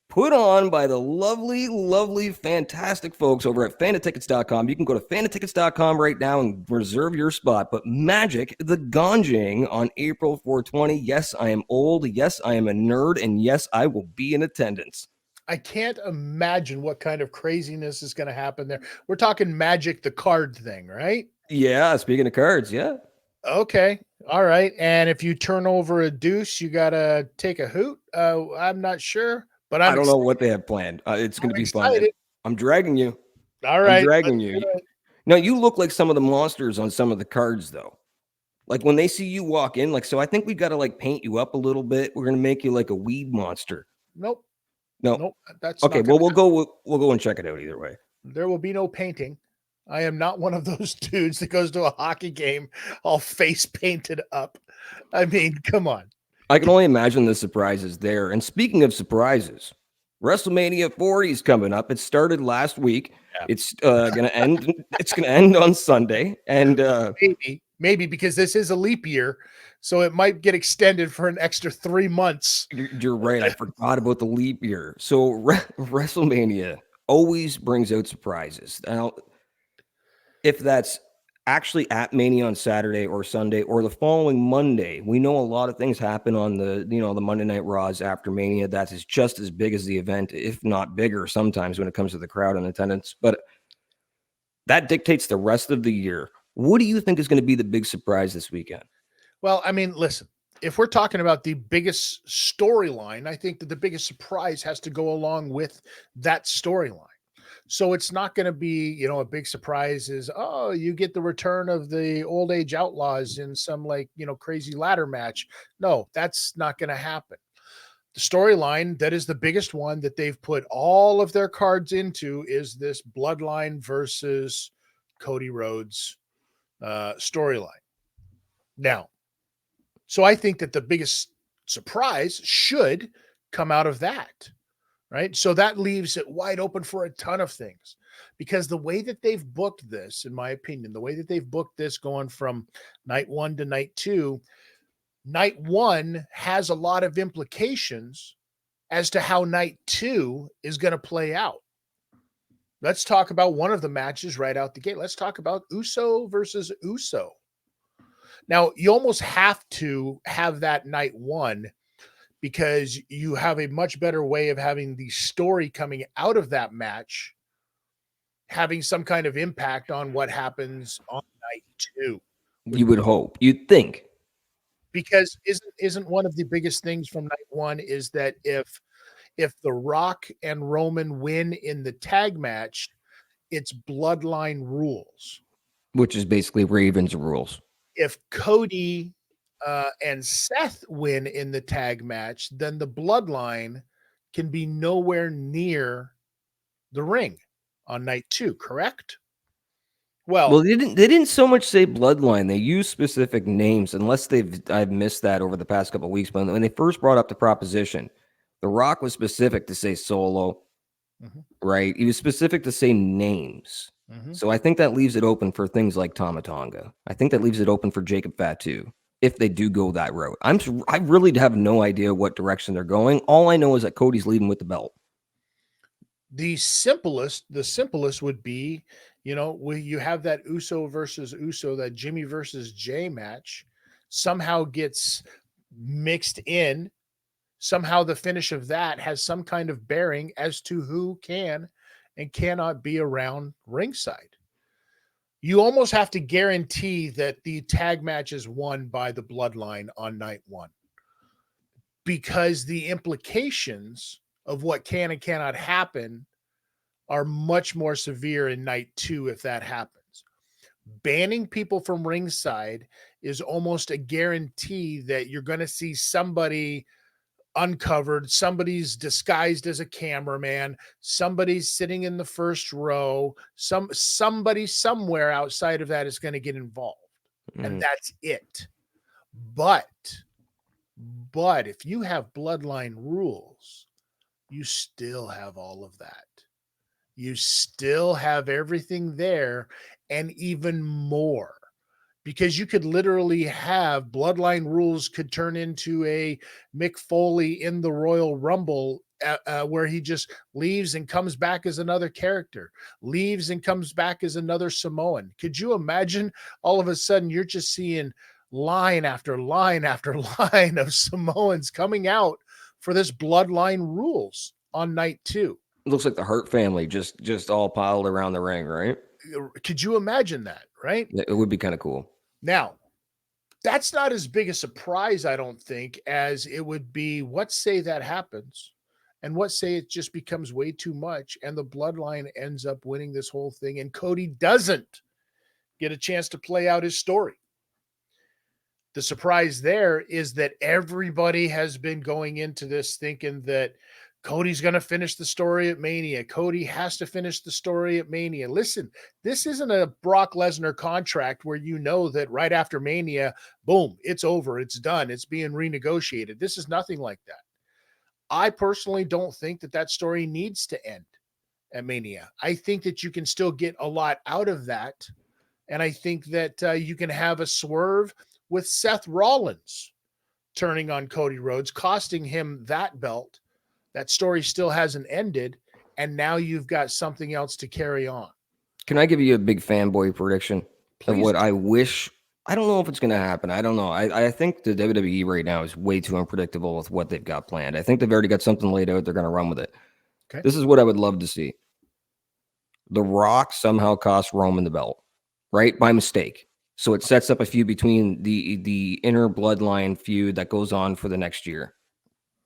Put on by the lovely, fantastic folks over at Fannatickets.com. You can go to Fannatickets.com right now and reserve your spot. But Magic the Ganjing on April 420. Yes, I am old. Yes, I am a nerd. And yes, I will be in attendance. I can't imagine what kind of craziness is going to happen there. We're talking Magic the card thing, right? Yeah, speaking of cards, yeah. Okay. All right. And if you turn over a deuce, you got to take a hoot. I'm not sure. But I don't know what they have planned. It's going to be fun. I'm dragging you. All right. I'm dragging you. Now, you look like some of the monsters on some of the cards, though. Like when they see you walk in, so I think we got to paint you up a little bit. We're going to make you like a weed monster. Nope. No. That's okay. Well, we'll go and check it out either way. There will be no painting. I am not one of those dudes that goes to a hockey game all face painted up. I mean, come on. I can only imagine the surprises there. And speaking of surprises, WrestleMania 40 is coming up. It started last week. Yeah. It's going to end. It's going to end on Sunday. And maybe because this is a leap year, so it might get extended for an extra 3 months. You're right. I forgot about the leap year. So WrestleMania always brings out surprises. Now, if that's actually at Mania on Saturday or Sunday or the following Monday, we know a lot of things happen on the Monday Night Raws after Mania. That is just as big as the event, if not bigger sometimes when it comes to the crowd and attendance. But that dictates the rest of the year. What do you think is going to be the big surprise this weekend? Well, I mean, listen, if we're talking about the biggest storyline, I think that the biggest surprise has to go along with that storyline. So it's not going to be, a big surprise is, oh, you get the return of the Old Age Outlaws in some crazy ladder match. No, that's not going to happen. The storyline that is the biggest one that they've put all of their cards into is this Bloodline versus Cody Rhodes storyline. Now, so I think that the biggest surprise should come out of that, right? So that leaves it wide open for a ton of things, because the way that they've booked this, in my opinion, the way that they've booked this going from night 1 to night 2, night 1 has a lot of implications as to how night 2 is going to play out. Let's talk about one of the matches right out the gate. Let's talk about Uso versus Uso. Now, you almost have to have that night 1 because you have a much better way of having the story coming out of that match having some kind of impact on what happens on night 2. You would hope. You'd think. Because isn't one of the biggest things from night 1 is that if The Rock and Roman win in the tag match, it's Bloodline rules. Which is basically Raven's rules. If Cody and Seth win in the tag match, then the Bloodline can be nowhere near the ring on night 2, correct? Well, they didn't so much say Bloodline. They used specific names, unless I've missed that over the past couple of weeks. But when they first brought up the proposition, The Rock was specific to say Solo, right? He was specific to say names. So I think that leaves it open for things like Tama Tonga. I think that leaves it open for Jacob Fatu if they do go that route. I really have no idea what direction they're going. All I know is that Cody's leading with the belt. The simplest would be, you have that Uso versus Uso, that Jimmy versus Jay match somehow gets mixed in. Somehow the finish of that has some kind of bearing as to who can and cannot be around ringside. You almost have to guarantee that the tag match is won by the Bloodline on night 1, because the implications of what can and cannot happen are much more severe in night 2 if that happens. Banning people from ringside is almost a guarantee that you're going to see somebody uncovered, somebody's disguised as a cameraman, somebody's sitting in the first row, somebody somewhere outside of that is going to get involved. And that's it. But if you have Bloodline rules, you still have all of that. You still have everything there and even more, because you could literally have Bloodline rules could turn into a Mick Foley in the Royal Rumble where he just leaves and comes back as another character, leaves and comes back as another Samoan. Could you imagine all of a sudden you're just seeing line after line after line of Samoans coming out for this Bloodline rules on night 2? It looks like the Hurt family just all piled around the ring, right? Could you imagine that, right? It would be kind of cool. Now, that's not as big a surprise, I don't think, as it would be, what say that happens, and what say it just becomes way too much, and the Bloodline ends up winning this whole thing, and Cody doesn't get a chance to play out his story. The surprise there is that everybody has been going into this thinking that Cody's going to finish the story at Mania. Cody has to finish the story at Mania. Listen, this isn't a Brock Lesnar contract where you know that right after Mania, boom, it's over, it's done, it's being renegotiated. This is nothing like that. I personally don't think that story needs to end at Mania. I think that you can still get a lot out of that, and I think that you can have a swerve with Seth Rollins turning on Cody Rhodes, costing him that belt. That story still hasn't ended, and now you've got something else to carry on. Can I give you a big fanboy prediction Please. of what I wish? I don't know if it's going to happen. I don't know. I think the WWE right now is way too unpredictable with what they've got planned. I think they've already got something laid out. They're going to run with it. Okay. This is what I would love to see. The Rock somehow cost Roman the belt, right? By mistake. So it sets up a feud between the inner Bloodline feud that goes on for the next year.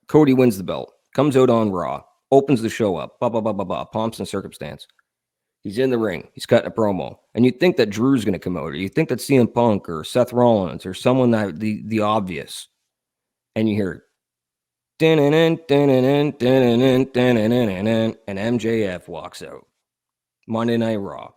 Cody wins the belt. Comes out on Raw, opens the show up, pomps and circumstance. He's in the ring. He's cutting a promo. And you think that Drew's going to come out, or you think that CM Punk or Seth Rollins or someone that the obvious. And you hear and MJF walks out. Monday Night Raw.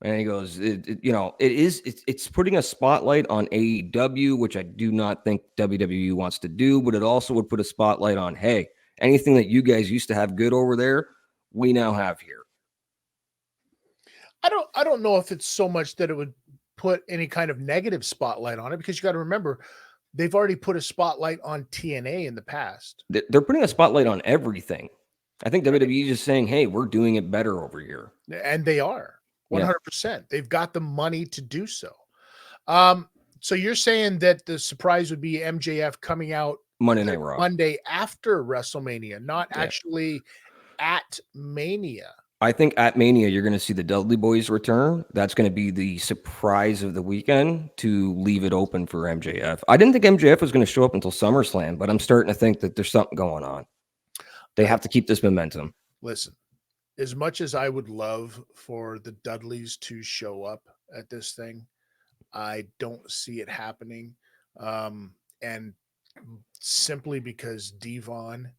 And he goes, it's putting a spotlight on AEW, which I do not think WWE wants to do, but it also would put a spotlight on, hey, anything that you guys used to have good over there, we now have here. I don't know if it's so much that it would put any kind of negative spotlight on it, because you got to remember, they've already put a spotlight on TNA in the past. They're putting a spotlight on everything. I think WWE is just saying, hey, we're doing it better over here. And they are 100%. Yeah. They've got the money to do so. So you're saying that the surprise would be MJF coming out Monday Night Raw, Monday after WrestleMania, not actually at Mania. I think at Mania, you're going to see the Dudley Boys return. That's going to be the surprise of the weekend to leave it open for MJF. I didn't think MJF was going to show up until SummerSlam, but I'm starting to think that there's something going on. They have to keep this momentum. Listen, as much as I would love for the Dudleys to show up at this thing, I don't see it happening. And simply because Devon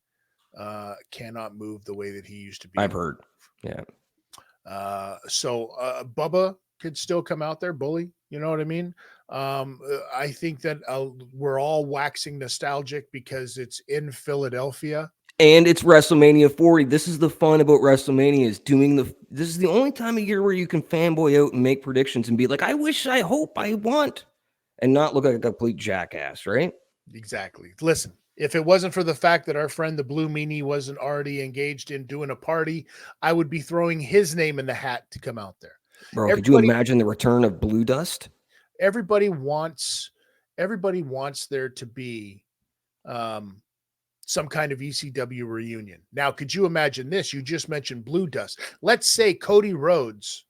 cannot move the way that he used to be. I've heard. Yeah. So Bubba could still come out there, bully. You know what I mean? I think that we're all waxing nostalgic because it's in Philadelphia. And it's WrestleMania 40. This is the fun about WrestleMania, is this is the only time of year where you can fanboy out and make predictions and be like, I wish, I hope, I want, and not look like a complete jackass, right? Exactly. Listen, if it wasn't for the fact that our friend the Blue Meanie wasn't already engaged in doing a party, I would be throwing his name in the hat to come out there. Bro, could you imagine the return of Blue Dust? Everybody wants there to be some kind of ECW reunion. Now, could you imagine this? You just mentioned Blue Dust. Let's say Cody Rhodes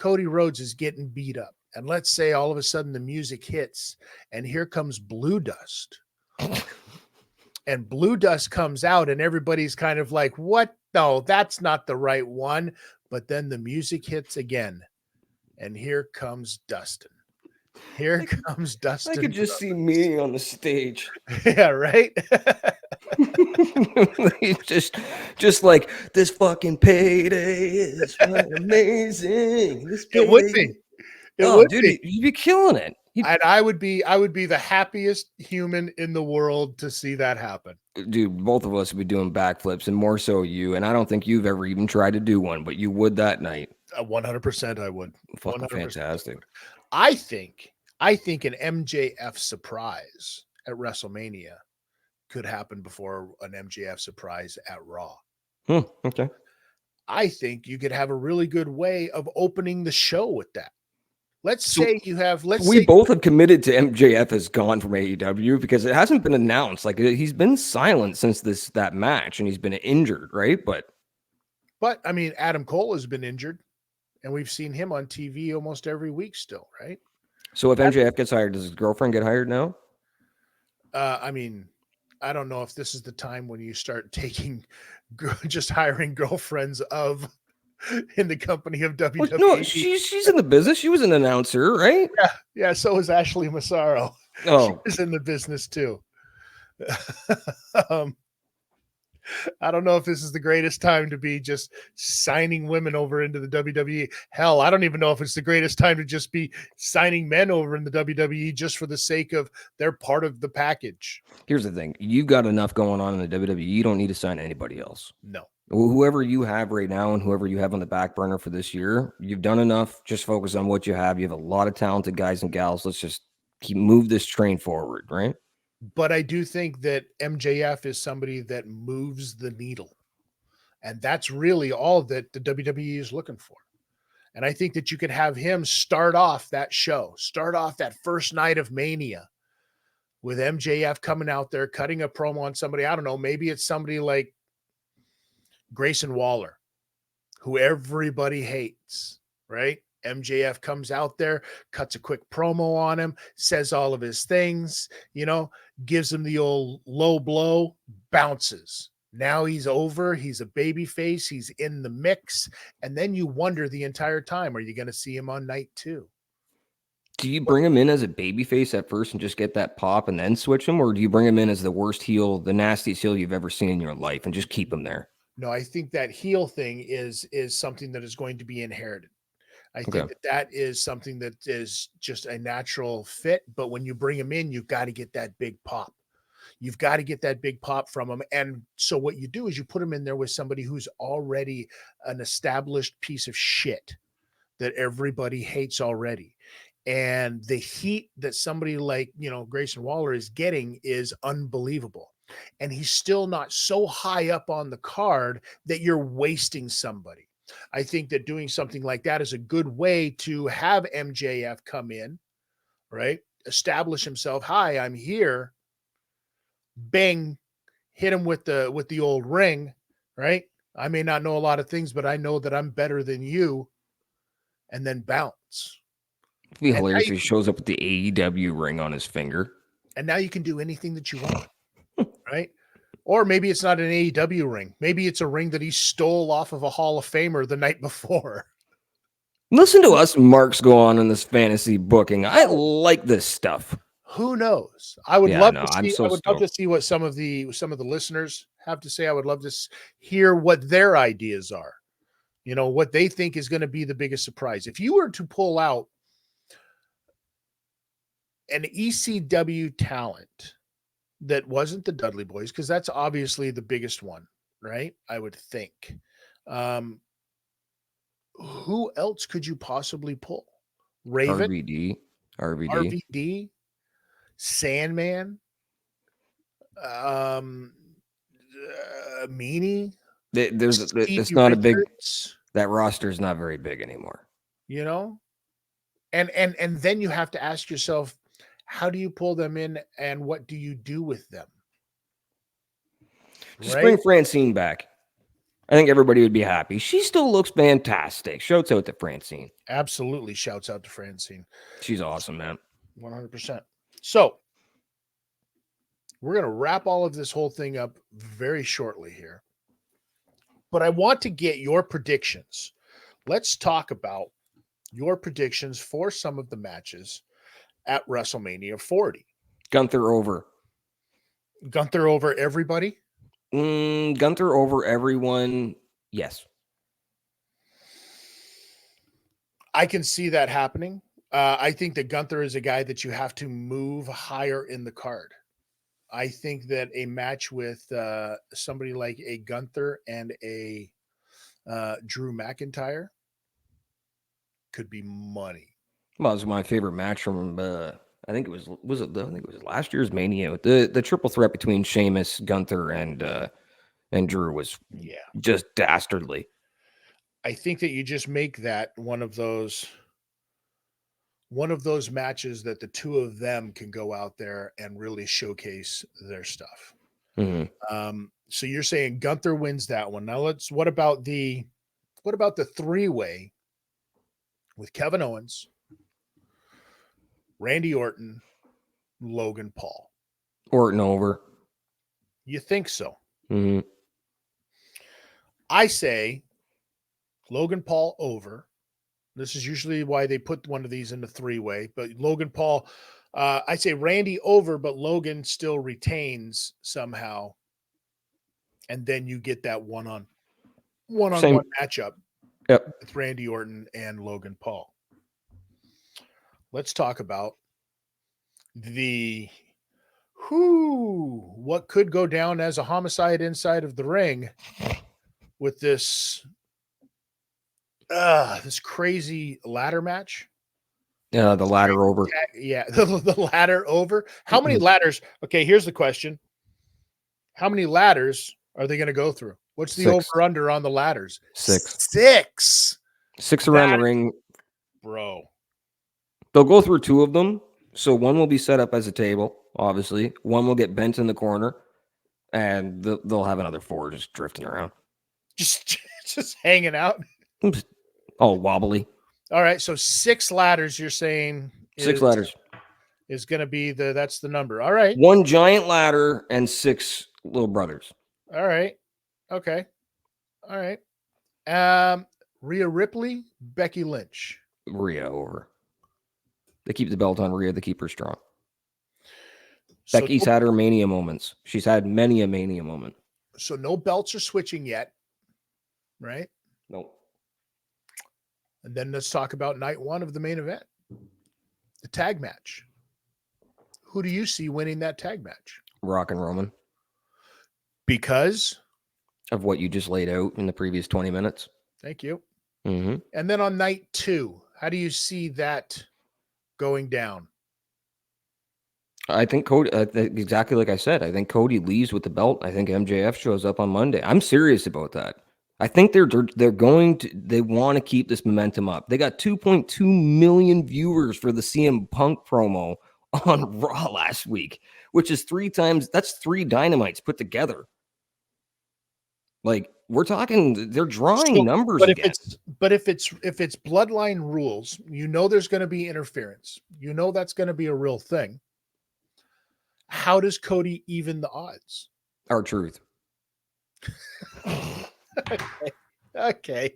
is getting beat up. And let's say all of a sudden the music hits and here comes Blue Dust. And Blue Dust comes out and everybody's kind of like, what? No, that's not the right one. But then the music hits again. And here comes Dustin. Here comes Dustin. I could just see me on the stage. Yeah, right? just like, this fucking payday is amazing. It would be. You'd be killing it. And I would be the happiest human in the world to see that happen. Dude, both of us would be doing backflips, and more so you. And I don't think you've ever even tried to do one, but you would that night. 100% I would. Fucking 100%. Fantastic. I think an MJF surprise at WrestleMania could happen before an MJF surprise at Raw. Okay. I think you could have a really good way of opening the show with that. Let's say we both have committed to MJF has gone from AEW because it hasn't been announced. Like, he's been silent since that match, and he's been injured, right? But I mean, Adam Cole has been injured, and we've seen him on TV almost every week still, right? So if MJF gets hired, does his girlfriend get hired now? I mean, I don't know if this is the time when you start just hiring girlfriends in the company of WWE. Well, no, she's in the business. She was an announcer, right? Yeah. So is Ashley Massaro. Oh, she's in the business too. I don't know if this is the greatest time to be just signing women over into the WWE. Hell, I don't even know if it's the greatest time to just be signing men over in the WWE just for the sake of they're part of the package. Here's the thing. You've got enough going on in the WWE. You don't need to sign anybody else. No. Whoever you have right now and whoever you have on the back burner for this year, you've done enough. Just focus on what you have. You have a lot of talented guys and gals. Let's just move this train forward, right? But I do think that MJF is somebody that moves the needle. And that's really all that the WWE is looking for. And I think that you could have him start off that first night of Mania with MJF coming out there, cutting a promo on somebody. I don't know, maybe it's somebody like Grayson Waller, who everybody hates, right? MJF comes out there, cuts a quick promo on him, says all of his things, gives him the old low blow, bounces. Now he's over. He's a baby face. He's in the mix. And then you wonder the entire time, are you going to see him on night 2? Do you bring him in as a babyface at first and just get that pop and then switch him? Or do you bring him in as the worst heel, the nastiest heel you've ever seen in your life and just keep him there? No, I think that heel thing is something that is going to be inherited. I think that is something that is just a natural fit. But when you bring him in, you've got to get that big pop. You've got to get that big pop from him. And so what you do is you put him in there with somebody who's already an established piece of shit that everybody hates already. And the heat that somebody like, Grayson Waller is getting is unbelievable. And he's still not so high up on the card that you're wasting somebody. I think that doing something like that is a good way to have MJF come in, right? Establish himself. Hi, I'm here. Bang, hit him with the old ring, right? I may not know a lot of things, but I know that I'm better than you. And then bounce. It'd be hilarious if he shows up with the AEW ring on his finger. And now you can do anything that you want, right? Or maybe it's not an AEW ring. Maybe it's a ring that he stole off of a Hall of Famer the night before. Listen to us marks go on in this fantasy booking. I like this stuff. Who knows? I would love to see. I would love to see what some of the listeners have to say. I would love to hear what their ideas are. What they think is going to be the biggest surprise. If you were to pull out an ECW talent that wasn't the Dudley Boys, because that's obviously the biggest one, right? I would think. Who else could you possibly pull? Raven, RVD, Sandman, Meanie. It's not a big. That roster is not very big anymore. And then you have to ask yourself, how do you pull them in and what do you do with them? Just bring Francine back. I think everybody would be happy. She still looks fantastic. Shouts out to Francine. Absolutely. Shouts out to Francine. She's awesome, man. 100%. So we're going to wrap all of this whole thing up very shortly here. But I want to get your predictions. Let's talk about your predictions for some of the matches at WrestleMania 40. Gunther over. Gunther over everybody? Gunther over everyone. Yes. I can see that happening. I think that Gunther is a guy that you have to move higher in the card. I think that a match with somebody like a Gunther and a Drew McIntyre could be money. Well, it was my favorite match from I think it was last year's Mania. The triple threat between Sheamus, Gunther, and Drew was just dastardly. I think that you just make that one of those matches that the two of them can go out there and really showcase their stuff. Mm-hmm. So you're saying Gunther wins that one. Now what about the three-way with Kevin Owens, Randy Orton, Logan Paul? Orton over. You think so? Mm-hmm. I say Logan Paul over. This is usually why they put one of these in the three-way, but Logan Paul, I say Randy over, but Logan still retains somehow. And then you get that one-on-one matchup with Randy Orton and Logan Paul. Let's talk about what could go down as a homicide inside of the ring with this crazy ladder match. Yeah, the ladder over. Yeah, the ladder over. How many ladders? Okay, here's the question. How many ladders are they going to go through? What's the over-under on the ladders? 6. 6 around the ring. Bro. They'll go through 2 of them. So one will be set up as a table, obviously. One will get bent in the corner. And they'll have another 4 just drifting around. Just hanging out. All wobbly. All right, so 6 ladders you're saying 6 ladders is going to be that's the number. All right. 1 giant ladder and 6 little brothers. All right. Okay. All right. Rhea Ripley, Becky Lynch. Rhea over. They keep the belt on Rhea. They keep her strong. So Becky's had her mania moments. She's had many a mania moment. So no belts are switching yet, right? Nope. And then let's talk about night one of the main event, the tag match. Who do you see winning that tag match? Rock and Roman. Because of what you just laid out in the previous 20 minutes. Thank you. Mm-hmm. And then on night two, how do you see that going down? I think Cody, exactly like I said, I think Cody leaves with the belt. I think MJF shows up on Monday. I'm serious about that. I think they want to keep this momentum up. They got 2.2 million viewers for the CM Punk promo on Raw last week, which is 3 times. That's 3 Dynamites put together. Like, we're talking, they're drawing numbers again. But if it's bloodline rules, there's going to be interference. That's going to be a real thing. How does Cody even the odds? R-Truth. Okay.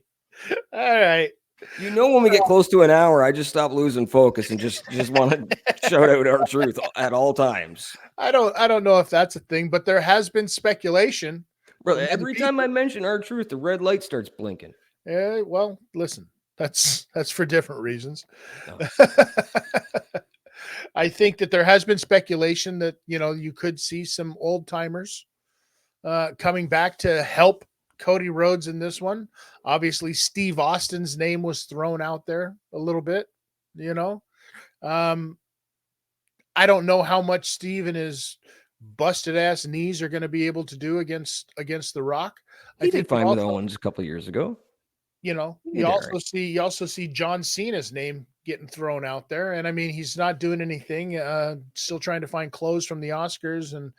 All right. When we get close to an hour, I just stop losing focus and just want to shout out R-Truth at all times. I don't know if that's a thing, but there has been speculation. Bro, every time I mention R-Truth, the red light starts blinking. Yeah, well, listen, that's for different reasons. No. I think that there has been speculation that, you could see some old timers coming back to help Cody Rhodes in this one. Obviously, Steve Austin's name was thrown out there a little bit, I don't know how much Steve and his busted ass knees are going to be able to do against The Rock. He did fine with Owens a couple of years ago. You also see John Cena's name getting thrown out there, and I mean, he's not doing anything. Still trying to find clothes from the Oscars, and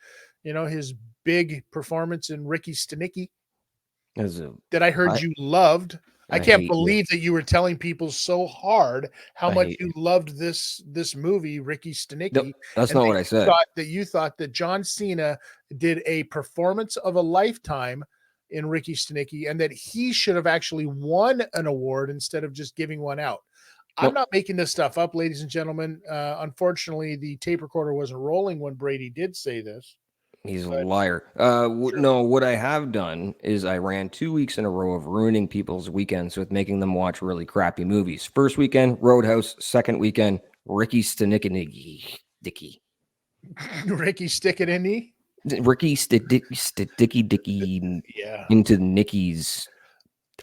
his big performance in Ricky Stenicki that I heard you loved. I can't believe that you were telling people so hard how much you loved this movie, Ricky Stenicki. Nope, that's not what I said. You thought that John Cena did a performance of a lifetime in Ricky Stenicki, and that he should have actually won an award instead of just giving one out. I'm not making this stuff up, ladies and gentlemen. Unfortunately, the tape recorder wasn't rolling when Bradie did say this. He's a liar. No, what I have done is I ran 2 weeks in a row of ruining people's weekends with making them watch really crappy movies. First weekend, Roadhouse. Second weekend, Ricky Stenicki. Ricky Stick It In Me? Ricky Dicky into Nicky's.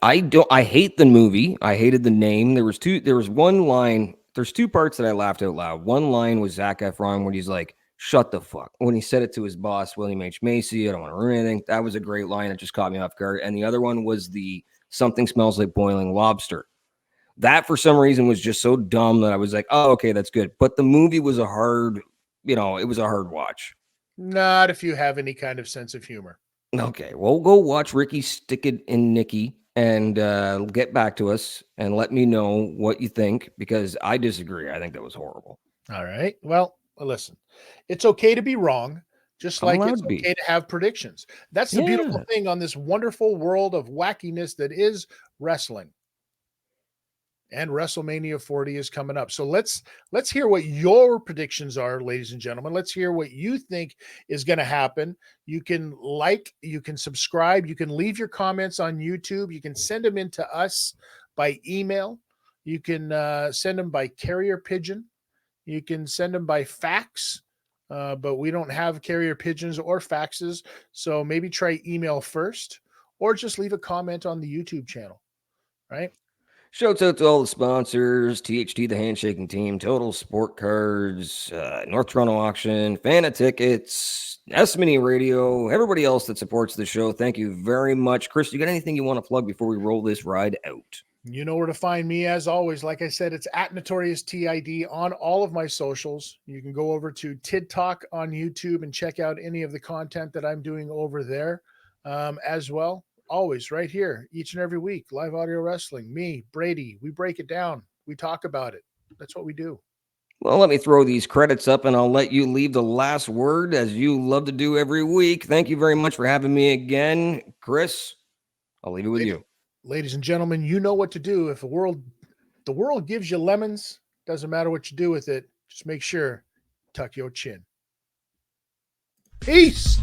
I hate the movie. I hated the name. There was one line. There's 2 parts that I laughed out loud. One line was Zac Efron when he's like, "Shut the fuck." When he said it to his boss, William H. Macy, I don't want to ruin anything. That was a great line. It just caught me off guard. And the other one was the "something smells like boiling lobster." That for some reason was just so dumb that I was like, oh, okay, that's good. But the movie was a hard watch. Not if you have any kind of sense of humor. Okay, well, go watch Ricky Stick It in Nicky and get back to us and let me know what you think, because I disagree. I think that was horrible. All right. Well, listen, it's okay to be wrong, just like it's okay to have predictions. That's the beautiful thing on this wonderful world of wackiness that is wrestling. And WrestleMania 40 is coming up. So let's hear what your predictions are, ladies and gentlemen. Let's hear what you think is going to happen. You can you can subscribe, you can leave your comments on YouTube. You can send them in to us by email. You can send them by carrier pigeon. You can send them by fax, but we don't have carrier pigeons or faxes. So maybe try email first, or just leave a comment on the YouTube channel, right? Shouts out to all the sponsors: THT The Handshaking Team, Total Sport Cards, North Toronto Auction, Fannatickets, SNME Radio, everybody else that supports the show. Thank you very much. Chris, you got anything you want to plug before we roll this ride out? You know where to find me, as always. Like I said, it's at Notorious TID on all of my socials. You can go over to Tid Talk on YouTube and check out any of the content that I'm doing over there as well. Always right here, each and every week, live audio wrestling. Me, Bradie, we break it down. We talk about it. That's what we do. Well, let me throw these credits up and I'll let you leave the last word, as you love to do every week. Thank you very much for having me again. Chris, I'll leave it with you. Ladies and gentlemen, you know what to do. If the world gives you lemons, doesn't matter what you do with it. Just make sure, tuck your chin. Peace.